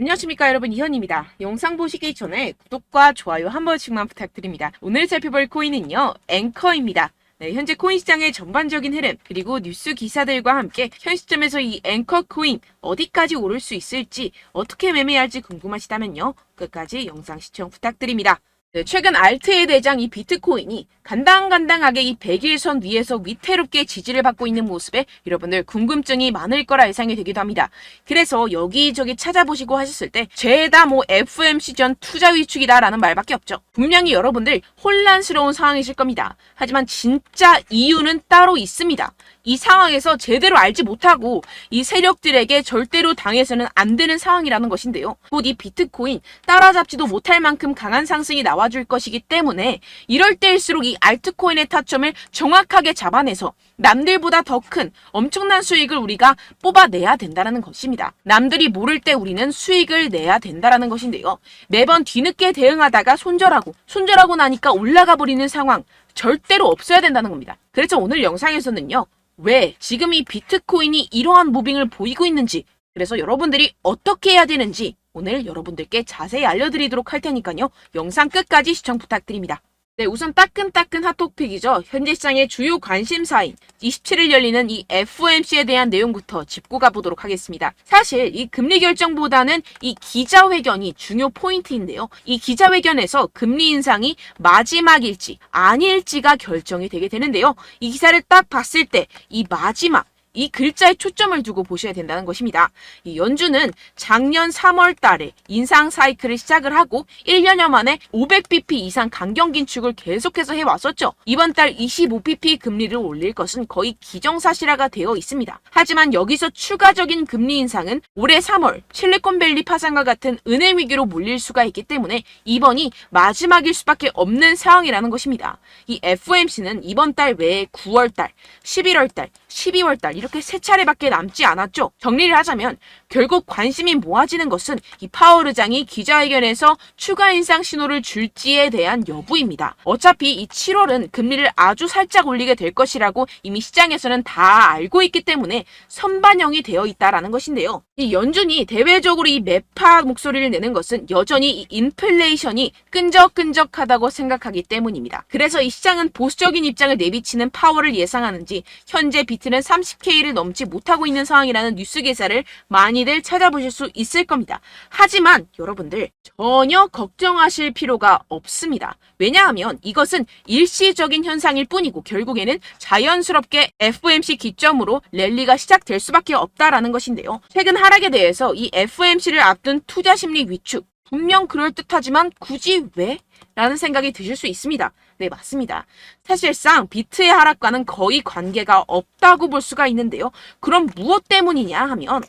안녕하십니까 여러분, 이현입니다. 영상 보시기 전에 구독과 좋아요 한 번씩만 부탁드립니다. 오늘 살펴볼 코인은요, 앵커입니다. 네, 현재 코인 시장의 전반적인 흐름 그리고 뉴스 기사들과 함께 현 시점에서 이 앵커 코인 어디까지 오를 수 있을지 어떻게 매매할지 궁금하시다면요, 끝까지 영상 시청 부탁드립니다. 네, 최근 알트의 대장 이 비트코인이 간당간당하게 이 100일선 위에서 위태롭게 지지를 받고 있는 모습에 여러분들 궁금증이 많을 거라 예상이 되기도 합니다. 그래서 여기저기 찾아보시고 하셨을 때 죄다 FOMC 전 투자 위축이다 라는 말밖에 없죠. 분명히 여러분들 혼란스러운 상황이실 겁니다. 하지만 진짜 이유는 따로 있습니다. 이 상황에서 제대로 알지 못하고 이 세력들에게 절대로 당해서는 안 되는 상황이라는 것인데요. 곧 이 비트코인 따라잡지도 못할 만큼 강한 상승이 나와줄 것이기 때문에 이럴 때일수록 이 알트코인의 타점을 정확하게 잡아내서 남들보다 더 큰 엄청난 수익을 우리가 뽑아내야 된다는 것입니다. 남들이 모를 때 우리는 수익을 내야 된다는 것인데요. 매번 뒤늦게 대응하다가 손절하고 나니까 올라가 버리는 상황 절대로 없어야 된다는 겁니다. 그래서 오늘 영상에서는요, 왜 지금 이 비트코인이 이러한 무빙을 보이고 있는지, 그래서 여러분들이 어떻게 해야 되는지 오늘 여러분들께 자세히 알려드리도록 할 테니까요, 영상 끝까지 시청 부탁드립니다. 네, 우선 따끈따끈 핫토픽이죠. 현재 시장의 주요 관심사인 27일 열리는 이 FOMC에 대한 내용부터 짚고 가보도록 하겠습니다. 사실 이 금리 결정보다는 이 기자회견이 중요 포인트인데요. 이 기자회견에서 금리 인상이 마지막일지 아닐지가 결정이 되게 되는데요. 이 기사를 딱 봤을 때 이 마지막, 이 글자에 초점을 두고 보셔야 된다는 것입니다. 이 연준은 작년 3월 달에 인상 사이클을 시작을 하고 1년여 만에 500bp 이상 강경 긴축을 계속해서 해왔었죠. 이번 달 25bp 금리를 올릴 것은 거의 기정사실화가 되어 있습니다. 하지만 여기서 추가적인 금리 인상은 올해 3월 실리콘밸리 파산과 같은 은행 위기로 몰릴 수가 있기 때문에 이번이 마지막일 수밖에 없는 상황이라는 것입니다. 이 FOMC는 이번 달 외에 9월 달, 11월 달, 12월 달 이렇게 세 차례밖에 남지 않았죠. 정리를 하자면 결국 관심이 모아지는 것은 이 파월 의장이 기자회견에서 추가 인상 신호를 줄지에 대한 여부입니다. 어차피 이 7월은 금리를 아주 살짝 올리게 될 것이라고 이미 시장에서는 다 알고 있기 때문에 선반영이 되어 있다라는 것인데요. 이 연준이 대외적으로 이 매파 목소리를 내는 것은 여전히 이 인플레이션이 끈적끈적하다고 생각하기 때문입니다. 그래서 이 시장은 보수적인 입장을 내비치는 파월을 예상하는지 현재 비트는 30K를 넘지 못하고 있는 상황이라는 뉴스 기사를 많이들 찾아보실 수 있을 겁니다. 하지만 여러분들 전혀 걱정하실 필요가 없습니다. 왜냐하면 이것은 일시적인 현상일 뿐이고 결국에는 자연스럽게 FOMC 기점으로 랠리가 시작될 수밖에 없다라는 것인데요. 최근 하락에 대해서 이 FOMC를 앞둔 투자 심리 위축, 분명 그럴듯하지만 굳이 왜? 라는 생각이 드실 수 있습니다. 네, 맞습니다. 사실상 비트의 하락과는 거의 관계가 없다고 볼 수가 있는데요. 그럼 무엇 때문이냐 하면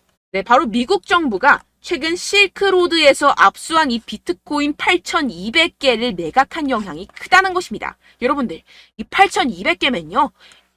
바로 미국 정부가 최근 실크로드에서 압수한 이 비트코인 8,200개를 매각한 영향이 크다는 것입니다. 여러분들, 이 8,200개면요.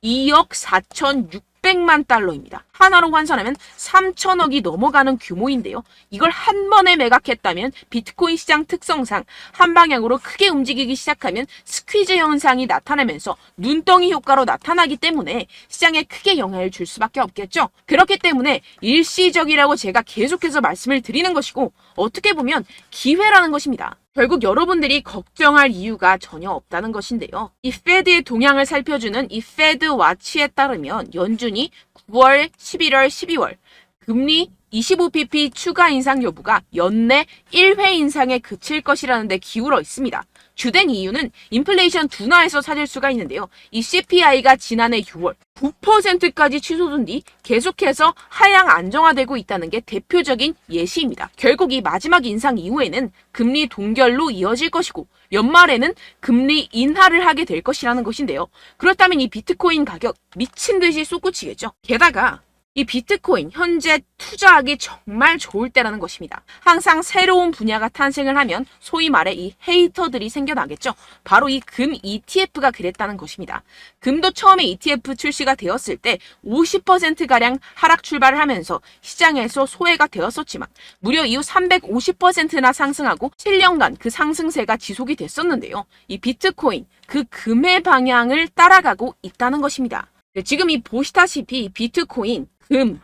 2억 4,600만 달러입니다. 하나로 환산하면 3천억이 넘어가는 규모인데요. 이걸 한 번에 매각했다면 비트코인 시장 특성상 한 방향으로 크게 움직이기 시작하면 스퀴즈 현상이 나타나면서 눈덩이 효과로 나타나기 때문에 시장에 크게 영향을 줄 수밖에 없겠죠. 그렇기 때문에 일시적이라고 제가 계속해서 말씀을 드리는 것이고 어떻게 보면 기회라는 것입니다. 결국 여러분들이 걱정할 이유가 전혀 없다는 것인데요. 이 페드의 동향을 살펴주는 이 페드 와치에 따르면 연준이 9월, 11월, 12월 금리 25bp 추가 인상 여부가 연내 1회 인상에 그칠 것이라는 데 기울어 있습니다. 주된 이유는 인플레이션 둔화에서 찾을 수가 있는데요. 이 CPI가 지난해 6월 9%까지 치솟은 뒤 계속해서 하향 안정화되고 있다는 게 대표적인 예시입니다. 결국 이 마지막 인상 이후에는 금리 동결로 이어질 것이고 연말에는 금리 인하를 하게 될 것이라는 것인데요. 그렇다면 이 비트코인 가격 미친 듯이 솟구치겠죠. 게다가 이 비트코인 현재 투자하기 정말 좋을 때라는 것입니다. 항상 새로운 분야가 탄생을 하면 소위 말해 이 헤이터들이 생겨나겠죠. 바로 이 금 ETF가 그랬다는 것입니다. 금도 처음에 ETF 출시가 되었을 때 50%가량 하락 출발을 하면서 시장에서 소외가 되었었지만 무려 이후 350%나 상승하고 7년간 그 상승세가 지속이 됐었는데요. 이 비트코인 그 금의 방향을 따라가고 있다는 것입니다. 지금 이 보시다시피 비트코인, 금,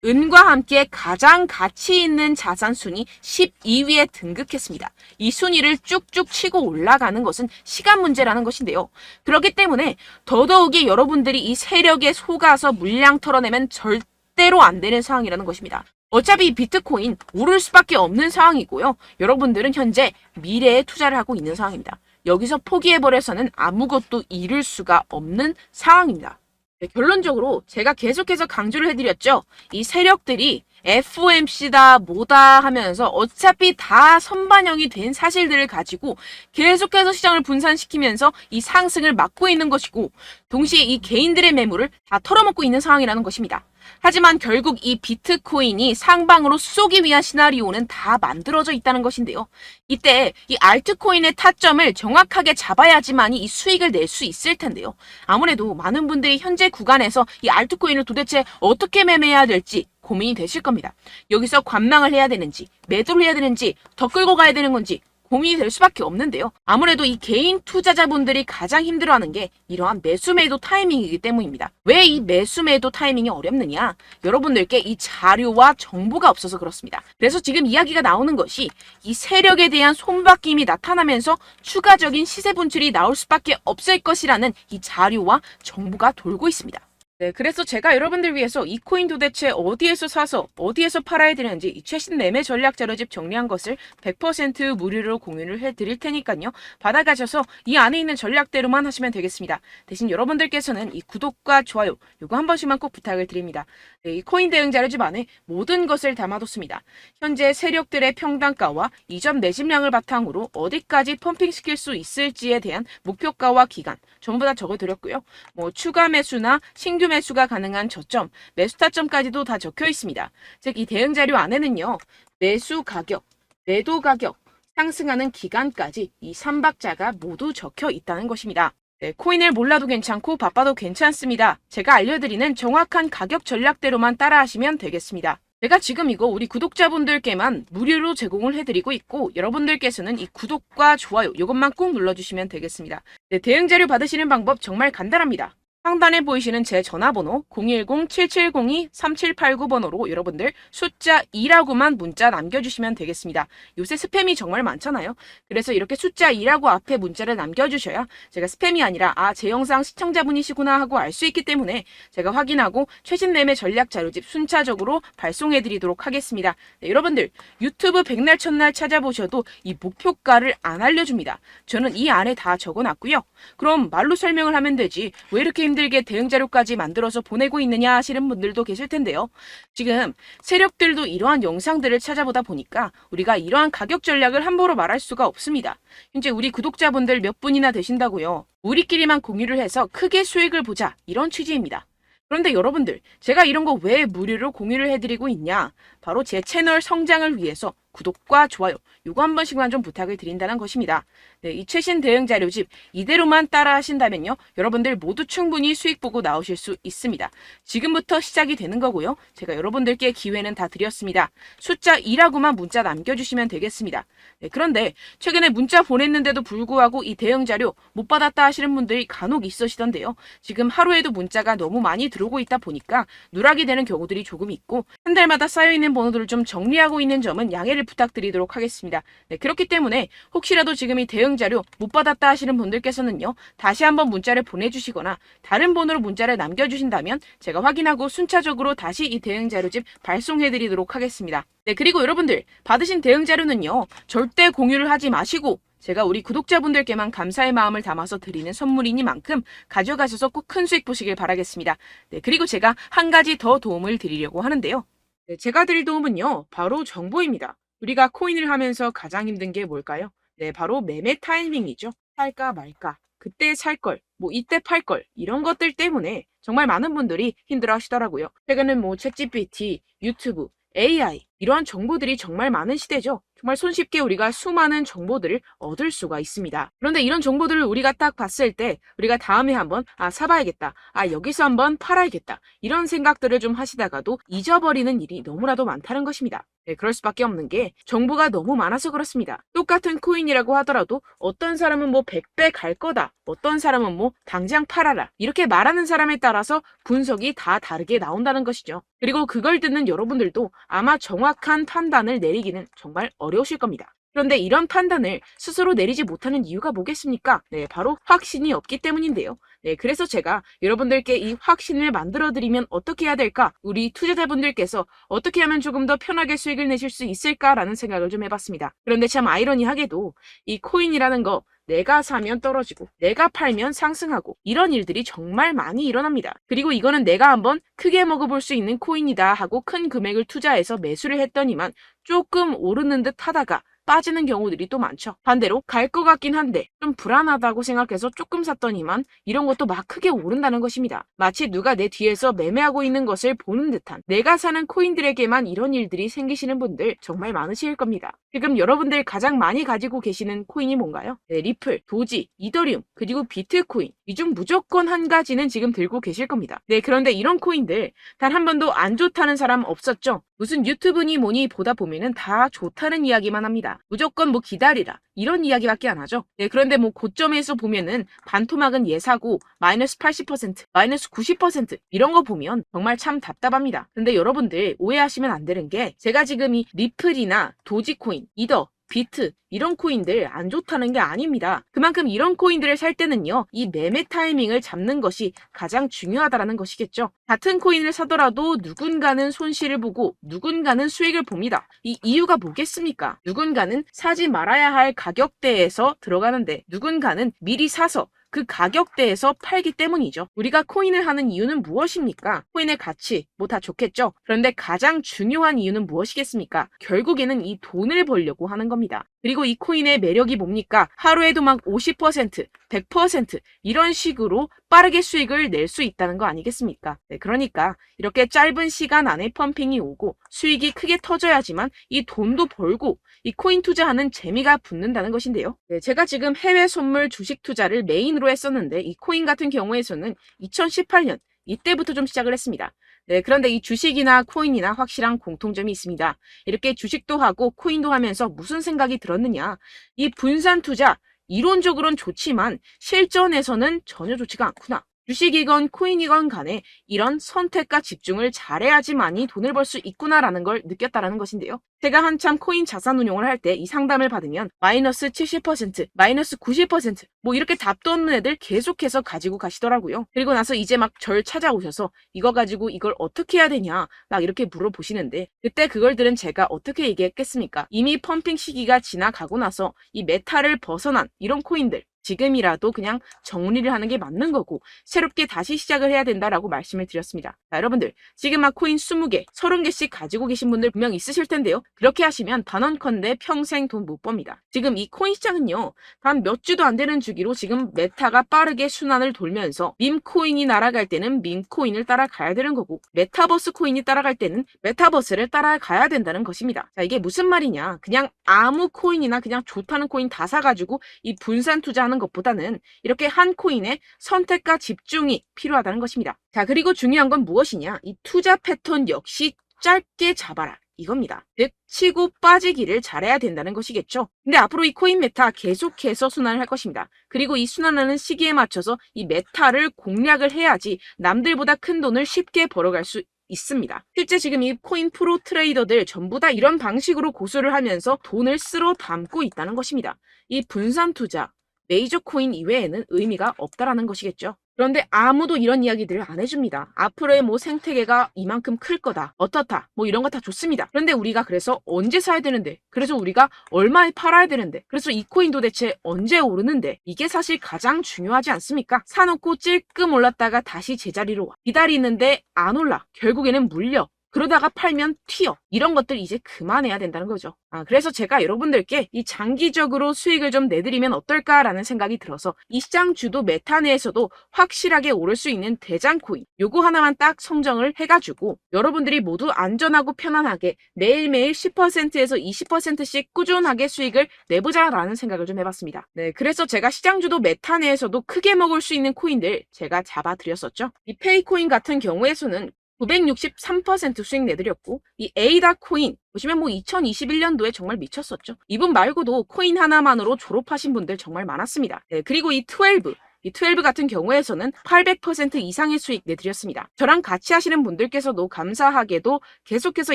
은과 함께 가장 가치 있는 자산 순위 12위에 등극했습니다. 이 순위를 쭉쭉 치고 올라가는 것은 시간 문제라는 것인데요. 그렇기 때문에 더더욱이 여러분들이 이 세력에 속아서 물량 털어내면 절대로 안 되는 상황이라는 것입니다. 어차피 비트코인 오를 수밖에 없는 상황이고요. 여러분들은 현재 미래에 투자를 하고 있는 상황입니다. 여기서 포기해버려서는 아무것도 이룰 수가 없는 상황입니다. 네, 결론적으로 제가 계속해서 강조를 해드렸죠. 이 세력들이 FOMC다 뭐다 하면서 어차피 다 선반영이 된 사실들을 가지고 계속해서 시장을 분산시키면서 이 상승을 막고 있는 것이고, 동시에 이 개인들의 매물을 다 털어먹고 있는 상황이라는 것입니다. 하지만 결국 이 비트코인이 상방으로 쏘기 위한 시나리오는 다 만들어져 있다는 것인데요. 이때 이 알트코인의 타점을 정확하게 잡아야지만이 이 수익을 낼 수 있을 텐데요. 아무래도 많은 분들이 현재 구간에서 이 알트코인을 도대체 어떻게 매매해야 될지 고민이 되실 겁니다. 여기서 관망을 해야 되는지, 매도를 해야 되는지, 더 끌고 가야 되는 건지 고민이 될 수밖에 없는데요. 아무래도 이 개인 투자자분들이 가장 힘들어하는 게 이러한 매수 매도 타이밍이기 때문입니다. 왜 이 매수 매도 타이밍이 어렵느냐? 여러분들께 이 자료와 정보가 없어서 그렇습니다. 그래서 지금 이야기가 나오는 것이 이 세력에 대한 손바뀜이 나타나면서 추가적인 시세 분출이 나올 수밖에 없을 것이라는 이 자료와 정보가 돌고 있습니다. 네, 그래서 제가 여러분들 위해서 이 코인 도대체 어디에서 사서 어디에서 팔아야 되는지 이 최신 매매 전략 자료집 정리한 것을 100% 무료로 공유를 해드릴 테니까요. 받아가셔서 이 안에 있는 전략대로만 하시면 되겠습니다. 대신 여러분들께서는 이 구독과 좋아요 요거 한 번씩만 꼭 부탁을 드립니다. 네, 이 코인 대응 자료집 안에 모든 것을 담아뒀습니다. 현재 세력들의 평단가와 이전 매집량을 바탕으로 어디까지 펌핑시킬 수 있을지에 대한 목표가와 기간 전부 다 적어드렸고요. 뭐 추가 매수나 신규 매수가 가능한 저점, 매수 타점까지도 다 적혀 있습니다. 즉 이 대응 자료 안에는요. 매수 가격, 매도 가격, 상승하는 기간까지 이 3박자가 모두 적혀 있다는 것입니다. 네, 코인을 몰라도 괜찮고 바빠도 괜찮습니다. 제가 알려드리는 정확한 가격 전략대로만 따라하시면 되겠습니다. 제가 지금 이거 우리 구독자분들께만 무료로 제공을 해드리고 있고, 여러분들께서는 이 구독과 좋아요 이것만 꼭 눌러주시면 되겠습니다. 네, 대응 자료 받으시는 방법 정말 간단합니다. 상단에 보이시는 제 전화번호 010-7702-3789번호로 여러분들 숫자 2라고만 문자 남겨주시면 되겠습니다. 요새 스팸이 정말 많잖아요. 그래서 이렇게 숫자 2라고 앞에 문자를 남겨주셔야 제가 스팸이 아니라 제 영상 시청자분이시구나 하고 알 수 있기 때문에 제가 확인하고 최신 매매 전략 자료집 순차적으로 발송해드리도록 하겠습니다. 네, 여러분들 유튜브 백날 첫날 찾아보셔도 이 목표가를 안 알려줍니다. 저는 이 안에 다 적어놨고요. 그럼 말로 설명을 하면 되지 왜 이렇게 힘들게 대응 자료까지 만들어서 보내고 있느냐 하시는 분들도 계실 텐데요. 지금 세력들도 이러한 영상들을 찾아보다 보니까 우리가 이러한 가격 전략을 함부로 말할 수가 없습니다. 현재 우리 구독자분들 몇 분이나 되신다고요. 우리끼리만 공유를 해서 크게 수익을 보자 이런 취지입니다. 그런데 여러분들 제가 이런 거 왜 무료로 공유를 해드리고 있냐? 바로 제 채널 성장을 위해서 구독과 좋아요 요거 한 번씩만 좀 부탁을 드린다는 것입니다. 네, 이 최신 대응 자료집 이대로만 따라 하신다면요. 여러분들 모두 충분히 수익 보고 나오실 수 있습니다. 지금부터 시작이 되는 거고요. 제가 여러분들께 기회는 다 드렸습니다. 숫자 2라고만 문자 남겨주시면 되겠습니다. 네, 그런데 최근에 문자 보냈는데도 불구하고 이 대응 자료 못 받았다 하시는 분들이 간혹 있으시던데요. 지금 하루에도 문자가 너무 많이 들어오고 있다 보니까 누락이 되는 경우들이 조금 있고 한 달마다 쌓여있는 번호들을 좀 정리하고 있는 점은 양해를 부탁드리도록 하겠습니다. 네, 그렇기 때문에 혹시라도 지금 이 대응 자료 못 받았다 하시는 분들께서는요. 다시 한번 문자를 보내주시거나 다른 번호로 문자를 남겨주신다면 제가 확인하고 순차적으로 다시 이 대응 자료집 발송해드리도록 하겠습니다. 네, 그리고 여러분들 받으신 대응 자료는요. 절대 공유를 하지 마시고 제가 우리 구독자분들께만 감사의 마음을 담아서 드리는 선물이니만큼 가져가셔서 꼭 큰 수익 보시길 바라겠습니다. 네, 그리고 제가 한 가지 더 도움을 드리려고 하는데요. 네, 제가 드릴 도움은요. 바로 정보입니다. 우리가 코인을 하면서 가장 힘든 게 뭘까요? 네, 바로 매매 타이밍이죠. 살까 말까, 그때 살 걸, 뭐 이때 팔 걸, 이런 것들 때문에 정말 많은 분들이 힘들어 하시더라고요. 최근엔 뭐 챗GPT, 유튜브, AI 이러한 정보들이 정말 많은 시대죠. 정말 손쉽게 우리가 수많은 정보들을 얻을 수가 있습니다. 그런데 이런 정보들을 우리가 딱 봤을 때 우리가 다음에 한번 사봐야겠다. 여기서 한번 팔아야겠다. 이런 생각들을 좀 하시다가도 잊어버리는 일이 너무나도 많다는 것입니다. 네, 그럴 수밖에 없는 게 정보가 너무 많아서 그렇습니다. 똑같은 코인이라고 하더라도 어떤 사람은 뭐 100배 갈 거다. 어떤 사람은 뭐 당장 팔아라. 이렇게 말하는 사람에 따라서 분석이 다 다르게 나온다는 것이죠. 그리고 그걸 듣는 여러분들도 아마 정확한 판단을 내리기는 정말 어려우실 겁니다. 그런데 이런 판단을 스스로 내리지 못하는 이유가 뭐겠습니까? 네, 바로 확신이 없기 때문인데요. 네, 그래서 제가 여러분들께 이 확신을 만들어드리면 어떻게 해야 될까? 우리 투자자분들께서 어떻게 하면 조금 더 편하게 수익을 내실 수 있을까라는 생각을 좀 해봤습니다. 그런데 참 아이러니하게도 이 코인이라는 거 내가 사면 떨어지고 내가 팔면 상승하고 이런 일들이 정말 많이 일어납니다. 그리고 이거는 내가 한번 크게 먹어볼 수 있는 코인이다 하고 큰 금액을 투자해서 매수를 했더니만 조금 오르는 듯 하다가 빠지는 경우들이 또 많죠. 반대로 갈 것 같긴 한데 좀 불안하다고 생각해서 조금 샀더니만 이런 것도 막 크게 오른다는 것입니다. 마치 누가 내 뒤에서 매매하고 있는 것을 보는 듯한 내가 사는 코인들에게만 이런 일들이 생기시는 분들 정말 많으실 겁니다. 지금 여러분들 가장 많이 가지고 계시는 코인이 뭔가요? 네, 리플, 도지, 이더리움, 그리고 비트코인. 이 중 무조건 한 가지는 지금 들고 계실 겁니다. 네, 그런데 이런 코인들 단 한 번도 안 좋다는 사람 없었죠? 무슨 유튜브니 뭐니 보다 보면은 다 좋다는 이야기만 합니다. 무조건 뭐 기다리라. 이런 이야기밖에 안 하죠. 네, 그런데 뭐 고점에서 보면은 반토막은 예사고 마이너스 80%, 마이너스 90% 이런 거 보면 정말 참 답답합니다. 근데 여러분들 오해하시면 안 되는 게 제가 지금 이 리플이나 도지코인, 이더, 비트 이런 코인들 안 좋다는 게 아닙니다. 그만큼 이런 코인들을 살 때는요. 이 매매 타이밍을 잡는 것이 가장 중요하다는 것이겠죠. 같은 코인을 사더라도 누군가는 손실을 보고 누군가는 수익을 봅니다. 이 이유가 뭐겠습니까? 누군가는 사지 말아야 할 가격대에서 들어가는데 누군가는 미리 사서 그 가격대에서 팔기 때문이죠. 우리가 코인을 하는 이유는 무엇입니까? 코인의 가치, 뭐 다 좋겠죠? 그런데 가장 중요한 이유는 무엇이겠습니까? 결국에는 이 돈을 벌려고 하는 겁니다. 그리고 이 코인의 매력이 뭡니까? 하루에도 막 50%, 100% 이런 식으로 빠르게 수익을 낼 수 있다는 거 아니겠습니까? 네, 그러니까 이렇게 짧은 시간 안에 펌핑이 오고 수익이 크게 터져야지만 이 돈도 벌고 이 코인 투자하는 재미가 붙는다는 것인데요. 네, 제가 지금 해외 선물 주식 투자를 메인으로 했었는데 이 코인 같은 경우에서는 2018년 이때부터 좀 시작을 했습니다. 네, 그런데 이 주식이나 코인이나 확실한 공통점이 있습니다. 이렇게 주식도 하고 코인도 하면서 무슨 생각이 들었느냐? 이 분산 투자 이론적으로는 좋지만 실전에서는 전혀 좋지가 않구나. 주식이건 코인이건 간에 이런 선택과 집중을 잘해야지만이 돈을 벌 수 있구나라는 걸 느꼈다라는 것인데요. 제가 한참 코인 자산 운용을 할 때 이 상담을 받으면 마이너스 70%, 마이너스 90% 뭐 이렇게 답도 없는 애들 계속해서 가지고 가시더라고요. 그리고 나서 이제 막 절 찾아오셔서 이거 가지고 이걸 어떻게 해야 되냐 막 이렇게 물어보시는데 그때 그걸 들은 제가 어떻게 얘기했겠습니까? 이미 펌핑 시기가 지나가고 나서 이 메타를 벗어난 이런 코인들 지금이라도 그냥 정리를 하는 게 맞는 거고 새롭게 다시 시작을 해야 된다라고 말씀을 드렸습니다. 자, 여러분들 지금 막 코인 20개, 30개씩 가지고 계신 분들 분명 있으실 텐데요. 그렇게 하시면 단언컨대 평생 돈 못 법니다. 지금 이 코인 시장은요. 단 몇 주도 안 되는 주기로 지금 메타가 빠르게 순환을 돌면서 밈코인이 날아갈 때는 밈코인을 따라가야 되는 거고 메타버스 코인이 따라갈 때는 메타버스를 따라가야 된다는 것입니다. 자, 이게 무슨 말이냐. 그냥 아무 코인이나 그냥 좋다는 코인 다 사가지고 이 분산 투자하는 것보다는 이렇게 한 코인에 선택과 집중이 필요하다는 것입니다. 자, 그리고 중요한 건 무엇이냐? 이 투자 패턴 역시 짧게 잡아라. 이겁니다. 즉 치고 빠지기를 잘해야 된다는 것이겠죠. 근데 앞으로 이 코인 메타 계속해서 순환을 할 것입니다. 그리고 이 순환하는 시기에 맞춰서 이 메타를 공략을 해야지 남들보다 큰 돈을 쉽게 벌어갈 수 있습니다. 실제 지금 이 코인 프로 트레이더들 전부 다 이런 방식으로 고수를 하면서 돈을 쓸어 담고 있다는 것입니다. 이 분산 투자, 메이저 코인 이외에는 의미가 없다라는 것이겠죠. 그런데 아무도 이런 이야기들을 안 해줍니다. 앞으로의 뭐 생태계가 이만큼 클 거다. 어떻다. 뭐 이런 거 다 좋습니다. 그런데 우리가 그래서 언제 사야 되는데? 그래서 우리가 얼마에 팔아야 되는데? 그래서 이 코인 도대체 언제 오르는데? 이게 사실 가장 중요하지 않습니까? 사놓고 찔끔 올랐다가 다시 제자리로 와. 기다리는데 안 올라. 결국에는 물려. 그러다가 팔면 튀어. 이런 것들 이제 그만해야 된다는 거죠. 그래서 제가 여러분들께 이 장기적으로 수익을 좀 내드리면 어떨까라는 생각이 들어서 이 시장 주도 메타 내에서도 확실하게 오를 수 있는 대장 코인 요거 하나만 딱 선정을 해가지고 여러분들이 모두 안전하고 편안하게 매일매일 10%에서 20%씩 꾸준하게 수익을 내보자라는 생각을 좀 해봤습니다. 네, 그래서 제가 시장 주도 메타 내에서도 크게 먹을 수 있는 코인들 제가 잡아드렸었죠. 이 페이코인 같은 경우에서는 963% 수익 내드렸고 이 에이다 코인 보시면 2021년도에 정말 미쳤었죠. 이분 말고도 코인 하나만으로 졸업하신 분들 정말 많았습니다. 네, 그리고 이12 같은 경우에서는 800% 이상의 수익 내드렸습니다. 저랑 같이 하시는 분들께서도 감사하게도 계속해서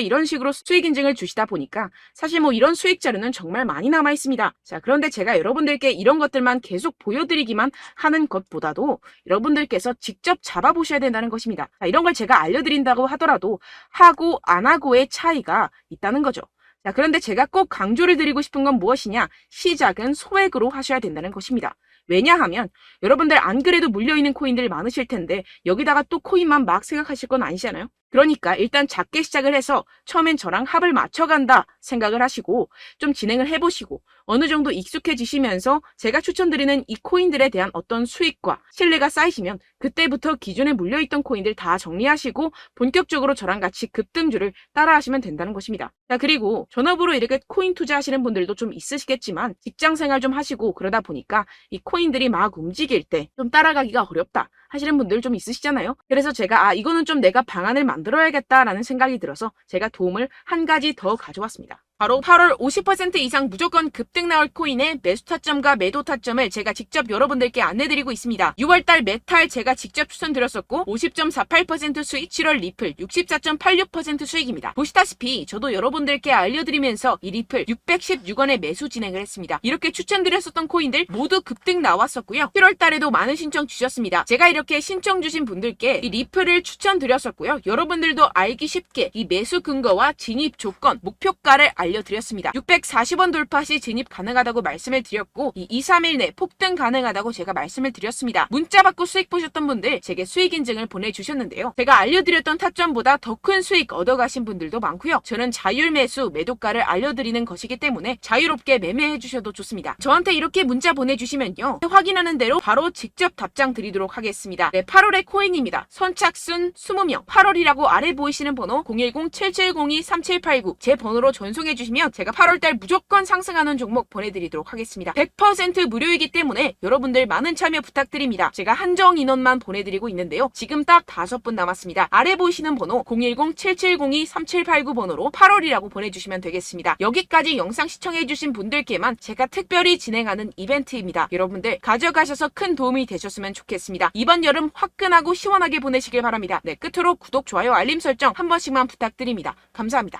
이런 식으로 수익 인증을 주시다 보니까 사실 이런 수익 자료는 정말 많이 남아 있습니다. 자, 그런데 제가 여러분들께 이런 것들만 계속 보여드리기만 하는 것보다도 여러분들께서 직접 잡아보셔야 된다는 것입니다. 자, 이런 걸 제가 알려드린다고 하더라도 하고 안 하고의 차이가 있다는 거죠. 자, 그런데 제가 꼭 강조를 드리고 싶은 건 무엇이냐? 시작은 소액으로 하셔야 된다는 것입니다. 왜냐하면 여러분들 안 그래도 물려있는 코인들 많으실 텐데 여기다가 또 코인만 막 생각하실 건 아니잖아요. 그러니까 일단 작게 시작을 해서 처음엔 저랑 합을 맞춰간다 생각을 하시고 좀 진행을 해보시고 어느 정도 익숙해지시면서 제가 추천드리는 이 코인들에 대한 어떤 수익과 신뢰가 쌓이시면 그때부터 기존에 물려있던 코인들 다 정리하시고 본격적으로 저랑 같이 급등주를 따라하시면 된다는 것입니다. 자, 그리고 전업으로 이렇게 코인 투자하시는 분들도 좀 있으시겠지만 직장생활 좀 하시고 그러다 보니까 이 코인들이 막 움직일 때 좀 따라가기가 어렵다 하시는 분들 좀 있으시잖아요. 그래서 제가 이거는 좀 내가 방안을 만들어야겠다라는 생각이 들어서 제가 도움을 한 가지 더 가져왔습니다. 바로 8월 50% 이상 무조건 급등 나올 코인의 매수 타점과 매도 타점을 제가 직접 여러분들께 안내드리고 있습니다. 6월달 메탈 제가 직접 추천드렸었고 50.48% 수익, 7월 리플 64.86% 수익입니다. 보시다시피 저도 여러분들께 알려드리면서 이 리플 616원에 매수 진행을 했습니다. 이렇게 추천드렸었던 코인들 모두 급등 나왔었고요. 7월달에도 많은 신청 주셨습니다. 제가 이렇게 신청 주신 분들께 이 리플을 추천드렸었고요. 여러분들도 알기 쉽게 이 매수 근거와 진입 조건, 목표가를 알려드렸습니다. 640원 돌파 시 진입 가능하다고 말씀을 드렸고 이 2-3일 내 폭등 가능하다고 제가 말씀을 드렸습니다. 문자 받고 수익 보셨던 분들 제게 수익 인증을 보내주셨는데요. 제가 알려드렸던 타점보다 더 큰 수익 얻어가신 분들도 많고요. 저는 자율 매수 매도가를 알려드리는 것이기 때문에 자유롭게 매매해 주셔도 좋습니다. 저한테 이렇게 문자 보내주시면요. 확인하는 대로 바로 직접 답장 드리도록 하겠습니다. 네, 8월의 코인입니다. 선착순 20명 8월이라고 아래 보이시는 번호 010-7702-3789 제 번호로 전송해 주시면 제가 8월달 무조건 상승하는 종목 보내드리도록 하겠습니다. 100% 무료이기 때문에 여러분들 많은 참여 부탁드립니다. 제가 한정 인원만 보내드리고 있는데요. 지금 딱 5분 남았습니다. 아래 보이시는 번호 010-7702-3789 번호로 8월이라고 보내주시면 되겠습니다. 여기까지 영상 시청해주신 분들께만 제가 특별히 진행하는 이벤트입니다. 여러분들 가져가셔서 큰 도움이 되셨으면 좋겠습니다. 이번 여름 화끈하고 시원하게 보내시길 바랍니다. 네, 끝으로 구독, 좋아요, 알림 설정 한 번씩만 부탁드립니다. 감사합니다.